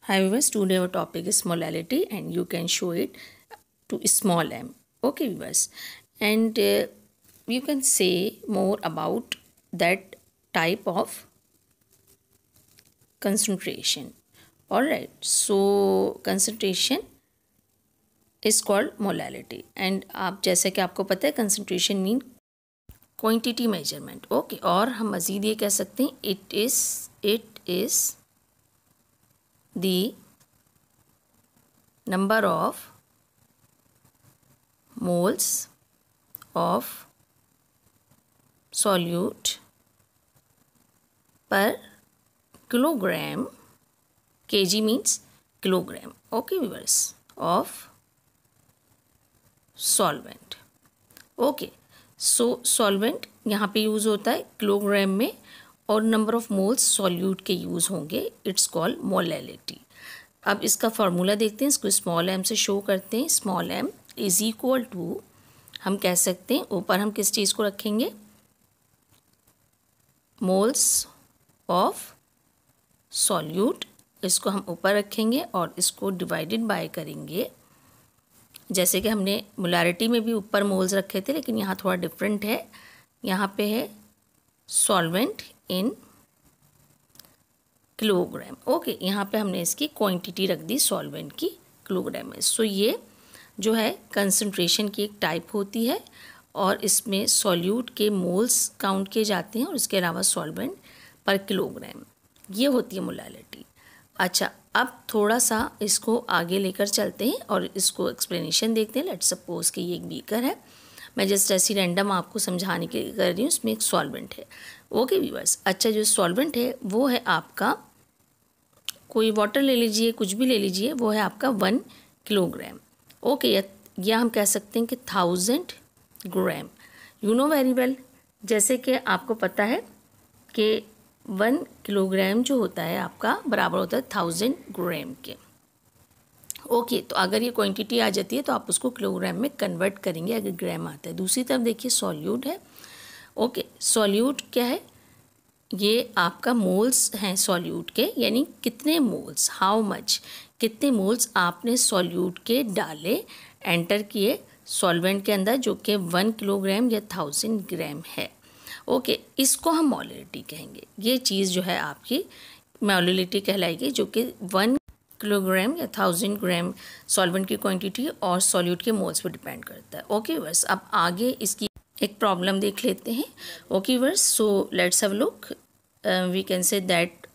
Hi viewers, today our topic is molality and you can show it to small m. Okay viewers, and you can say more about that type of concentration. Alright, so concentration is called molality and आप जैसे कि आपको पता है concentration mean quantity measurement. Okay, और हम मज़ीद ये कह सकते हैं it is the number of moles of solute per kilogram. kg means kilogram. Okay viewers, of solvent. Okay, so solvent यहाँ पे यूज़ होता है किलोग्राम में और नंबर ऑफ मोल्स सॉल्यूट के यूज़ होंगे. It's called molality. अब इसका फार्मूला देखते हैं, इसको स्मॉल एम से शो करते हैं. Small M is equal to, हम कह सकते हैं ऊपर हम किस चीज़ को रखेंगे, मोल्स ऑफ सॉल्यूट. इसको हम ऊपर रखेंगे और इसको डिवाइडेड बाय करेंगे. जैसे कि हमने मोलैरिटी में भी ऊपर मोल्स रखे थे, लेकिन यहाँ थोड़ा डिफरेंट है. यहाँ पे है सॉल्वेंट इन किलोग्राम. ओके, यहाँ पे हमने इसकी क्वांटिटी रख दी सॉल्वेंट की किलोग्राम में. सो ये जो है कंसंट्रेशन की एक टाइप होती है और इसमें सॉल्यूट के मोल्स काउंट किए जाते हैं और इसके अलावा सॉल्वेंट पर किलोग्राम. ये होती है मोलैलिटी. अच्छा, अब थोड़ा सा इसको आगे लेकर चलते हैं और इसको एक्सप्लेनेशन देखते हैं. लेट्स सपोज कि ये एक बीकर है, मैं जस्ट ऐसी रैंडम आपको समझाने के लिए कर रही हूँ. इसमें एक सॉल्वेंट है. ओके व्यूअर्स, अच्छा जो सॉल्वेंट है वो है आपका, कोई वाटर ले लीजिए, कुछ भी ले लीजिए, वो है आपका 1 किलोग्राम. ओके, या हम कह सकते हैं कि 1000 ग्राम. यू नो वेरी वेल, जैसे कि आपको पता है कि 1 किलोग्राम जो होता है आपका बराबर होता है 1000 ग्राम के. ओके, तो अगर ये क्वांटिटी आ जाती है तो आप उसको किलोग्राम में कन्वर्ट करेंगे अगर ग्राम आता है. दूसरी तरफ देखिए सॉल्यूट है. ओके, सॉल्यूट क्या है, ये आपका मोल्स हैं सॉल्यूट के, यानी कितने मोल्स, हाउ मच, कितने मोल्स आपने सॉल्यूट के डाले, एंटर किए सॉल्वेंट के अंदर, जो कि 1 किलोग्राम या 1000 ग्राम है. ओके, इसको हम मोलैलिटी कहेंगे. ये चीज़ जो है आपकी मोलैलिटी कहलाएगी, जो कि 1 किलोग्राम या 1000 ग्राम सॉल्वेंट की क्वांटिटी और सॉल्यूट के मोल्स पर डिपेंड करता है. ओके बस, अब आगे इसकी एक प्रॉब्लम देख लेते हैं. ओके वर्स, so let's have look. We can say that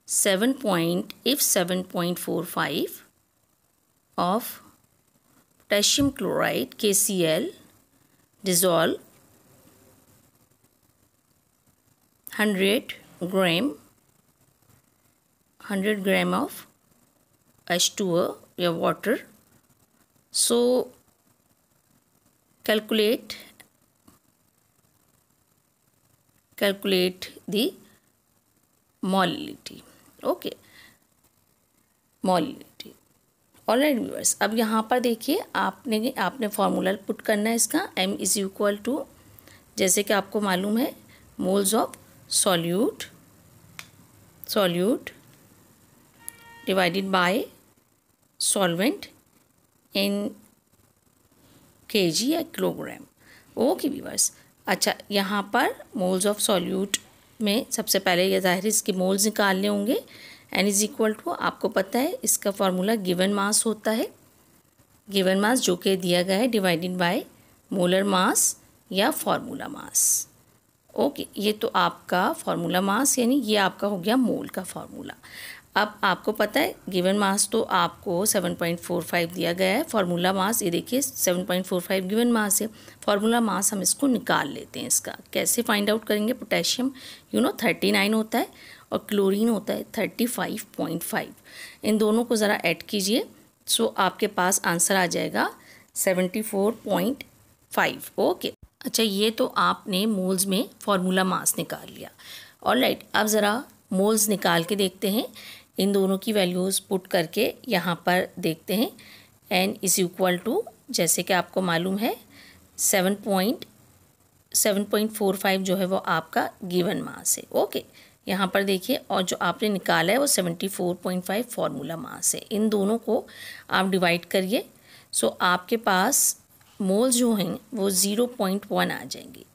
7.45 of potassium chloride KCl dissolve 100 gram of H2O या water. So calculate the molality. Okay, molality. Alright viewers, अब यहाँ पर देखिए आपने फार्मूला पुट करना है इसका. m इज इक्वल टू, जैसे कि आपको मालूम है, moles of solute divided by solvent in kg या किलोग्राम. ओके व्यूअर्स, अच्छा यहाँ पर मोल्स ऑफ सॉल्यूट में सबसे पहले ये ज़ाहिर इसके मोल्स निकालने होंगे. n इज़ इक्वल टू, आपको पता है इसका फार्मूला गिवन मास होता है, गिवन मास जो कि दिया गया है डिवाइडेड बाय मोलर मास या फार्मूला मास. ओके, ये तो आपका फार्मूला मास, यानी ये आपका हो गया मोल का फार्मूला. अब आपको पता है गिवन मास तो आपको 7.45 दिया गया है. फार्मूला मास ये देखिए 7.45 गिवन मास है. फार्मूला मास हम इसको निकाल लेते हैं. इसका कैसे फाइंड आउट करेंगे, पोटेशियम 39 होता है और क्लोरीन होता है 35.5. इन दोनों को ज़रा ऐड कीजिए, सो आपके पास आंसर आ जाएगा 74.5. ओके, अच्छा ये तो आपने मोल्स में फार्मूला मास निकाल लिया. ऑलराइट, अब ज़रा मोल्स निकाल के देखते हैं. इन दोनों की वैल्यूज़ पुट करके यहाँ पर देखते हैं. n इज़ इक्वल टू, जैसे कि आपको मालूम है 7.45 जो है वो आपका गिवन मास है. ओके, यहाँ पर देखिए, और जो आपने निकाला है वो 74.5 फार्मूला मास है। इन दोनों को आप डिवाइड करिए। सो आपके पास मोल्स जो हैं वो 0.1 आ जाएंगे।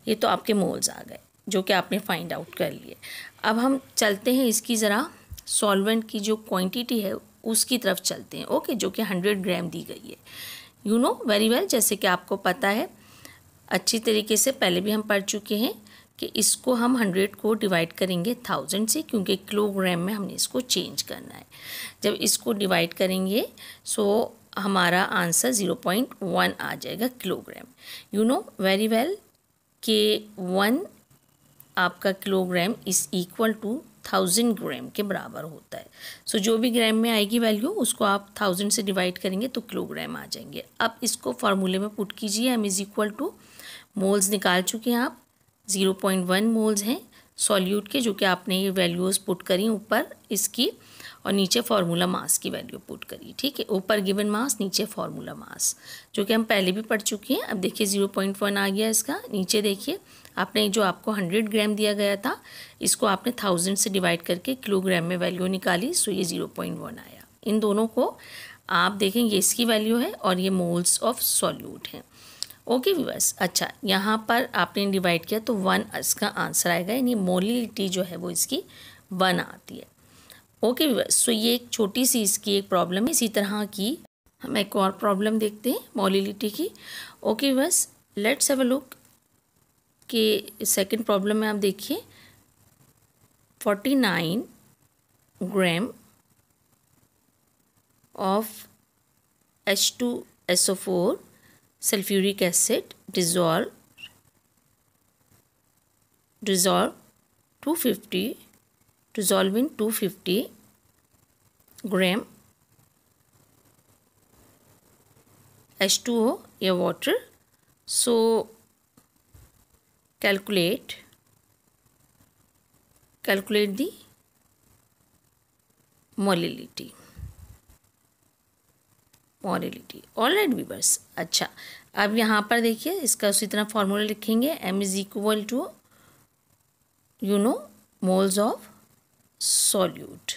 ये तो आपके मोल्स आ गए जो कि आपने फाइंड आउट कर लिए। अब हम चलते हैं इसकी ज़रा सॉल्वेंट की जो क्वांटिटी है उसकी तरफ चलते हैं। ओके, जो कि 100 ग्राम दी गई है। यू नो वेरी वेल, जैसे कि आपको पता है अच्छी तरीके से, पहले भी हम पढ़ चुके हैं कि इसको हम 100 को डिवाइड करेंगे 1000 से, क्योंकि किलोग्राम में हमने इसको चेंज करना है। जब इसको डिवाइड करेंगे सो हमारा आंसर 0.1 आ जाएगा kilogram. You know very well कि 1 आपका किलोग्राम इज़ इक्वल टू 1000 ग्राम के बराबर होता है। सो जो भी ग्राम में आएगी वैल्यू उसको आप 1000 से डिवाइड करेंगे तो किलोग्राम आ जाएंगे। अब इसको फार्मूले में पुट कीजिए। m is equal to, moles निकाल चुके हैं आप, 0.1 मोल्स हैं सॉल्यूट के, जो कि आपने ये वैल्यूज़ पुट करी ऊपर इसकी, और नीचे फार्मूला मास की वैल्यू पुट करी। ठीक है, ऊपर गिवन मास, नीचे फार्मूला मास, जो कि हम पहले भी पढ़ चुके हैं। अब देखिए 0.1 आ गया इसका। नीचे देखिए आपने जो आपको 100 ग्राम दिया गया था इसको आपने 1000 से डिवाइड करके किलोग्राम में वैल्यू निकाली, सो ये 0.1 आया। इन दोनों को आप देखेंगे इसकी वैल्यू है और ये मोल्स ऑफ सॉल्यूट हैं। ओके व्यूअर्स, अच्छा यहाँ पर आपने डिवाइड किया तो 1 इसका आंसर आएगा, यानी मोलिलिटी जो है वो इसकी 1 आती है। ओके व्यूअर्स, सो ये एक छोटी सी इसकी एक प्रॉब्लम है। इसी तरह की हम एक और प्रॉब्लम देखते हैं मोलिलिटी की। Okay viewers, let's have a look कि सेकंड प्रॉब्लम में आप देखिए 49 gram of H2SO4 sulphuric acid dissolve 250 dissolve in 250 gram H2O या water. So calculate the molality. All right viewers, अच्छा अब यहाँ पर देखिए इसका उसी तरह फार्मूला लिखेंगे। m is equal to you know moles of solute,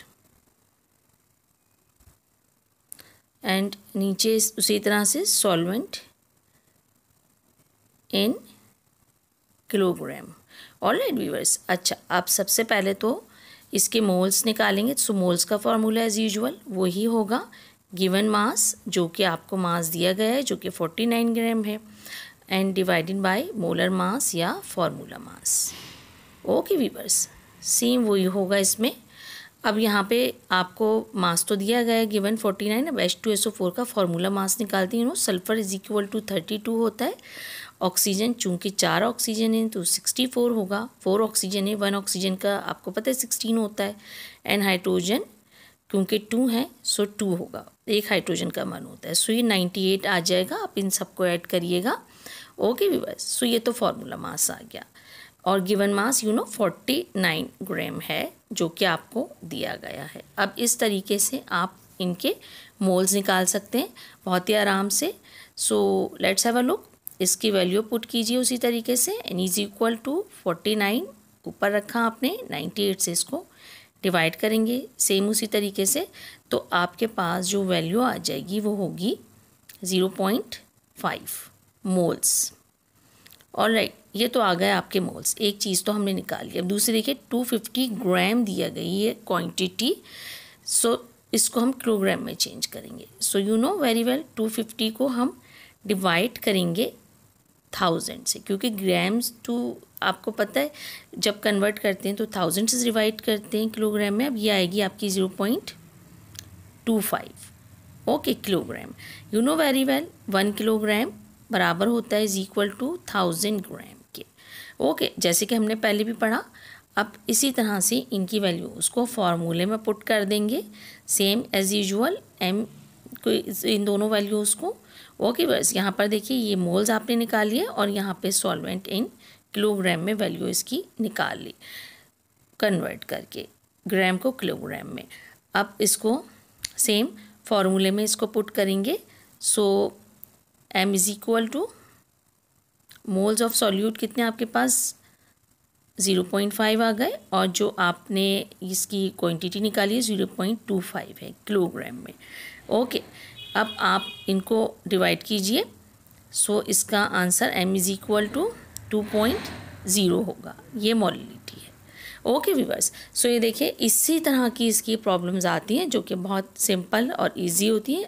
and नीचे उसी तरह से solvent in kilogram. All right viewers, अच्छा आप सबसे पहले तो इसके मोल्स निकालेंगे। सो मोल्स का फार्मूला एज यूजुअल वही होगा, गिवन मास जो कि आपको मास दिया गया है जो कि 49 ग्राम है, and divided by molar mass या formula mass. Okay viewers, same वही होगा इसमें। अब यहाँ पे आपको मास तो दिया गया है गिवन 49। अब H2SO4 का फार्मूला मास निकालते हैं। सल्फर इज इक्वल टू 32 होता है। ऑक्सीजन चूँकि 4 ऑक्सीजन है तो 64 होगा। 4 ऑक्सीजन है, 1 ऑक्सीजन का आपको पता है 16 होता है। एंड हाइड्रोजन क्योंकि 2 है सो 2 होगा, एक हाइड्रोजन का मान होता है। सो ये 98 आ जाएगा। आप इन सबको ऐड करिएगा। ओके व्यूअर्स, सो ये तो फार्मूला मास आ गया, और गिवन मास 49 ग्राम है जो कि आपको दिया गया है। अब इस तरीके से आप इनके मोल्स निकाल सकते हैं बहुत ही आराम से। सो लेट्स हैव अ लुक, इसकी वैल्यू पुट कीजिए उसी तरीके से। n इज इक्वल टू 49 ऊपर रखा आपने, 98 से इसको डिवाइड करेंगे सेम उसी तरीके से, तो आपके पास जो वैल्यू आ जाएगी वो होगी 0.5 मोल्स। ऑल राइट, ये तो आ गए आपके मोल्स। एक चीज़ तो हमने निकाल ली। अब दूसरी देखिए 250 ग्राम दिया गई है क्वांटिटी, सो इसको हम किलोग्राम में चेंज करेंगे। So you know very well 250 को हम डिवाइड करेंगे 1000 से, क्योंकि ग्राम्स टू आपको पता है जब कन्वर्ट करते हैं तो 1000 से डिवाइड करते हैं किलोग्राम में। अब ये आएगी आपकी 0.25 okay kilogram. You know very well 1 kilogram बराबर होता है इज इक्वल टू 1000 ग्राम के। ओके, जैसे कि हमने पहले भी पढ़ा। अब इसी तरह से इनकी वैल्यू उसको फार्मूले में पुट कर देंगे सेम एज यूजुअल, m को इन दोनों वैल्यूज़ को। ओके बस यहाँ पर देखिए ये मोल्स आपने निकाल लिए और यहाँ पे सॉल्वेंट इन किलोग्राम में वैल्यू इसकी निकाल ली कन्वर्ट करके ग्राम को किलोग्राम में। अब इसको सेम फार्मूले में इसको पुट करेंगे। सो m is equal to moles of solute कितने आपके पास 0.5 आ गए और जो आपने इसकी क्वांटिटी निकाली है 0.25 है किलोग्राम में। ओके, अब आप इनको डिवाइड कीजिए। सो इसका answer m is equal to 2.0 होगा। ये मोलिलिटी है। ओके व्यूअर्स, सो ये देखिए इसी तरह की इसकी प्रॉब्लम्स आती हैं जो कि बहुत सिंपल और इजी होती हैं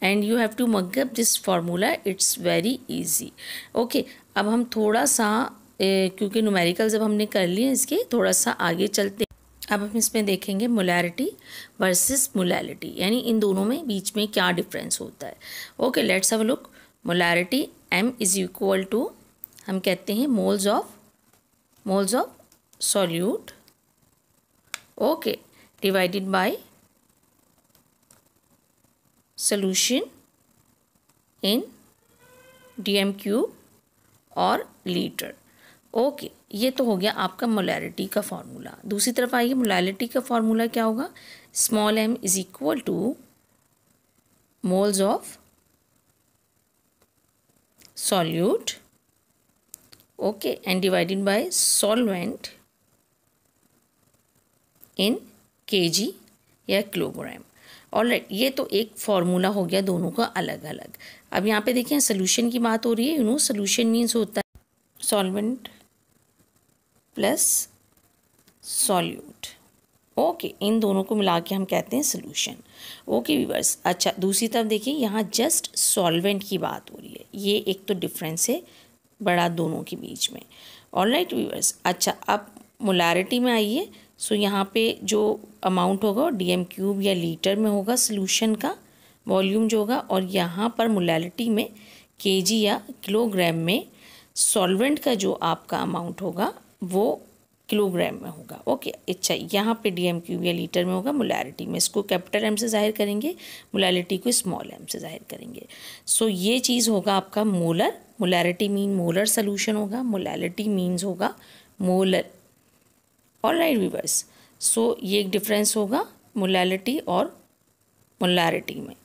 and you have to mug up this formula, it's very easy. Okay, अब हम थोड़ा सा क्योंकि न्यूमेरिकल जब हमने कर लिए इसके, थोड़ा सा आगे चलते। अब हम इसमें देखेंगे मोलैरिटी वर्सेस मोलैलिटी, यानी इन दोनों में बीच में क्या डिफरेंस होता है। Okay, let's have a look. Molarity m is equal to, हम कहते हैं moles of solute, okay, divided by solution in dm³ और लीटर। ओके, ये तो हो गया आपका मोलैरिटी का फॉर्मूला। दूसरी तरफ आइए, मोलैलिटी का फॉर्मूला क्या होगा? Small m is equal to moles of solute, okay, and divided by solvent in kg या किलोग्राम। ऑलराइट, ये तो एक फॉर्मूला हो गया दोनों का अलग अलग। अब यहाँ पे देखिए सोल्यूशन की बात हो रही है। यू नो सोल्यूशन मीन्स होता है सॉल्वेंट प्लस सॉल्यूट। ओके, इन दोनों को मिला के हम कहते हैं सोल्यूशन। ओके व्यूअर्स, अच्छा दूसरी तरफ देखिए, यहाँ जस्ट सॉल्वेंट की बात हो रही है। ये एक तो डिफरेंस है बड़ा दोनों के बीच में। ऑलराइट व्यूअर्स, अच्छा अब मोलैरिटी में आइए। सो यहाँ पे जो अमाउंट होगा dm³ या लीटर में होगा सोल्यूशन का वॉल्यूम जो होगा, और यहाँ पर मोलैरिटी में kg या किलोग्राम में सॉल्वेंट का जो आपका अमाउंट होगा वो किलोग्राम में होगा। ओके, अच्छा यहाँ पे dm³ या लीटर में होगा। मोलैरिटी में इसको कैपिटल M से जाहिर करेंगे, मोलैरिटी को स्मॉल m से जाहिर करेंगे। सो ये चीज़ होगा आपका molar. Molarity mean molar solution होगा, मोलैलिटी मीन्स होगा मोलर। ऑलराइट व्यूअर्स, सो ये एक डिफरेंस होगा मोलैलिटी और मोलैरिटी में।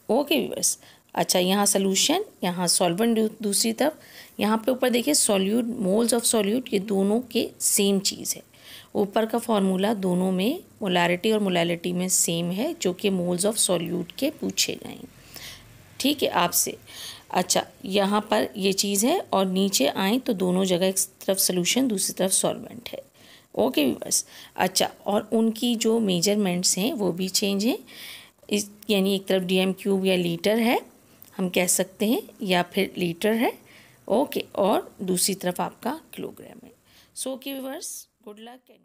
ओके व्यूअर्स, अच्छा यहाँ सोल्यूशन, यहाँ सॉल्वेंट दूसरी तरफ। यहाँ पे ऊपर देखिए सॉल्यूट, मोल्स ऑफ सॉल्यूट, ये दोनों के सेम चीज़ है। ऊपर का फॉर्मूला दोनों में मोलैरिटी और मोलैलिटी में सेम है, जो कि मोल्स ऑफ सॉल्यूट के पूछे गए हैं, ठीक है आपसे। अच्छा यहाँ पर ये चीज़ है, और नीचे आए तो दोनों जगह एक तरफ सोल्यूशन दूसरी तरफ सॉल्वेंट है। ओके व्यूअर्स, अच्छा और उनकी जो मेजरमेंट्स हैं वो भी चेंज हैं। इस यानी एक तरफ dm³ या लीटर है हम कह सकते हैं, या फिर लीटर है, ओके, और दूसरी तरफ आपका किलोग्राम है। So okay viewers, good luck and